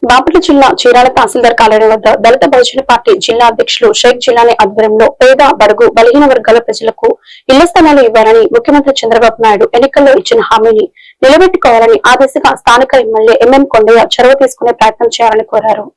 బాపట్ల జిల్లా చీరాల తహసీల్దార్ కార్యాలయం వద్ద దళిత బహుజన పార్టీ జిల్లా అధ్యక్షులు షేక్ జిల్లాని ఆధ్వర్యంలో పేద బడుగు బలహీన వర్గాల ప్రజలకు ఇళ్ల స్థలాలు ఇవ్వాలని ముఖ్యమంత్రి చంద్రబాబు నాయుడు ఎన్నికల్లో ఇచ్చిన హామీని నిలబెట్టుకోవాలని ఆ దిశగా స్థానిక ఎమ్మెల్యే ఎంఎం కొండయ్య చొరవ తీసుకునే ప్రయత్నం చేయాలని కోరారు.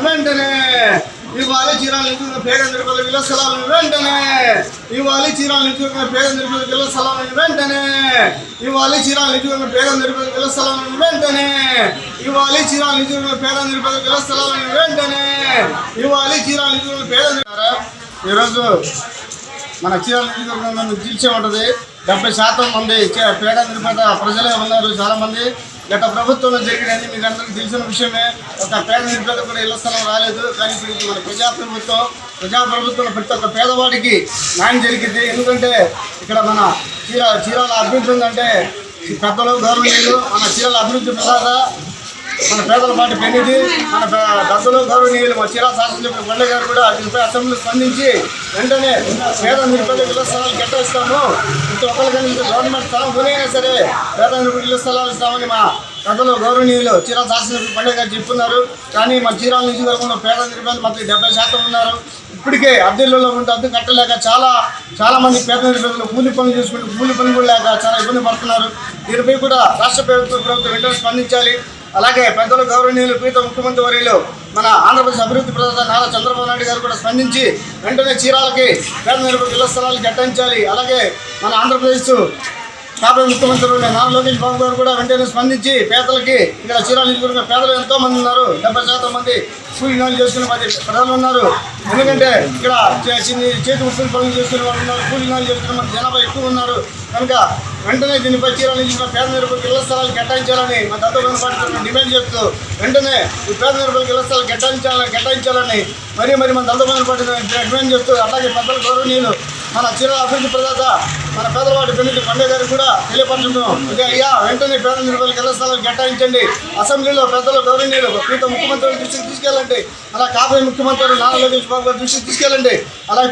వెంటనే ఇవాళ చీరాల నుంచి పేద నిరుపేదలకు ఇళ్ల స్థలాలను వెంటనే ఇవాళ చీరాల నుంచి పేద నిరుపేదలకు ఇళ్ల స్థలాలను వెంటనే ఇవాళ చీరాల నుంచి పేద నిరుపేదలకు ఇళ్ల స్థలాలను వెంటనే ఇవాళ చీరాల నుంచి పేద నిరుపేదలకు ఇళ్ల స్థలాలను వెంటనే ఇవాళ చీరాల నుంచి పేద. ఈరోజు మన చీరాల నియోజకవర్గంలో నిలిచే ఉంటుంది. 70% మంది పేద నిరుపేద ప్రజలే ఉన్నారు. చాలామంది గత ప్రభుత్వంలో జరిగినది మీకు అందరికీ తెలిసిన విషయమే. ఒక పేద నిరుపేద కూడా ఇళ్ల స్థలం రాలేదు. కానీ ఇప్పుడు మన ప్రజాప్రభుత్వంలో ప్రతి ఒక్క పేదవాడికి న్యాయం జరిగింది. ఎందుకంటే ఇక్కడ మన చీరాల అభివృద్ధి ఉందంటే పెద్దలు గౌరవనీయులు మన చీరాల అభివృద్ధి ప్రసాద మన పేదల పార్టీ పెన్నిది మన పెద్దలు గౌరవనీయులు మా చీరాల శాసనసభ్యులు కొండ గారు కూడా దీనిపై అసెంబ్లీ స్పందించి వెంటనే పేద నిరుపేద ఇళ్ల స్థలాలు కేటాయిస్తాము. ప్రతి ఒక్కరికైనా గవర్నమెంట్ స్థలం కొనైనా సరే పేద నిరుపేద ఇళ్ల స్థలాలు ఇస్తామని మా పెద్దలు గౌరవనీయులు చీరాల శాసనసభ్యులు కొండ గారు చెప్తున్నారు. కానీ మన చీరాల నియోజకవర్గంలో పేద నిరుపేదలు మాత్రం 70% ఉన్నారు. ఇప్పటికే అద్దెల్లో ఉంటే అద్దె కట్టలేక చాలా మంది పేద నిరుపేదలు కూలి పనులు చేసుకుంటూ కూలి పనులు కూడా లేక చాలా ఇబ్బంది పడుతున్నారు. దీనిపై కూడా రాష్ట్ర ప్రభుత్వం వెంటనే స్పందించాలి. అలాగే పెద్దలు గౌరవనీయులు ప్రీత ముఖ్యమంత్రి వర్యులు మన ఆంధ్రప్రదేశ్ అభివృద్ధి ప్రదాత నారా చంద్రబాబు నాయుడు గారు కూడా స్పందించి వెంటనే చీరాలకి పేద నిరుపేద ఇళ్ల స్థలాలు కేటాయించాలి. అలాగే మన ఆంధ్రప్రదేశ్ కాబోయే ముఖ్యమంత్రి నారా లోకేష్ బాబు గారు కూడా వెంటనే స్పందించి పేదలకి ఇక్కడ చీరాల నియోజకవర్గ పేదలు ఎంతో మంది ఉన్నారు. 70% మంది కూలి నాలు చేసుకునే 10 ప్రజలు ఉన్నారు. ఎందుకంటే ఇక్కడ చేతి ఉత్పత్తి పనులు చేసుకునే వాళ్ళు ఉన్నారు. కూలి నాలు చేసుకునే మన జనాభా ఎక్కువ ఉన్నారు. కనుక వెంటనే దీనిపై చీరాల నియోజకవర్గ పేద నిరుపేద ఇళ్ల స్థలాలు కేటాయించాలని మా దత్తమైన పార్టీ డిమాండ్ చేస్తూ వెంటనే ఈ పేద నిరుపేద ఇళ్ల స్థలాలు కేటాయించాలని మరి మన దత్తమైన పార్టీ డిమాండ్ చేస్తూ అలాగే పెద్దల గౌరవనీయులు మన చీరాల అభివృద్ధి ప్రదాత మన పేదవాడి పెన్నిటి కొండ గారు కూడా తెలియపరచుకుంటున్నాం. అయ్యా వెంటనే పేద నిరుపేద ఇళ్ల స్థలాలు కేటాయించండి. అసెంబ్లీలో పెద్దలు గౌరవనీయులు ప్రీత ముఖ్యమంత్రి దృష్టికి తీసుకెళ్ళండి. అలా కాబోయే ముఖ్యమంత్రి నారా లోకేష్ బాబు గారి దృష్టికి తీసుకెళ్ళండి. అలాగే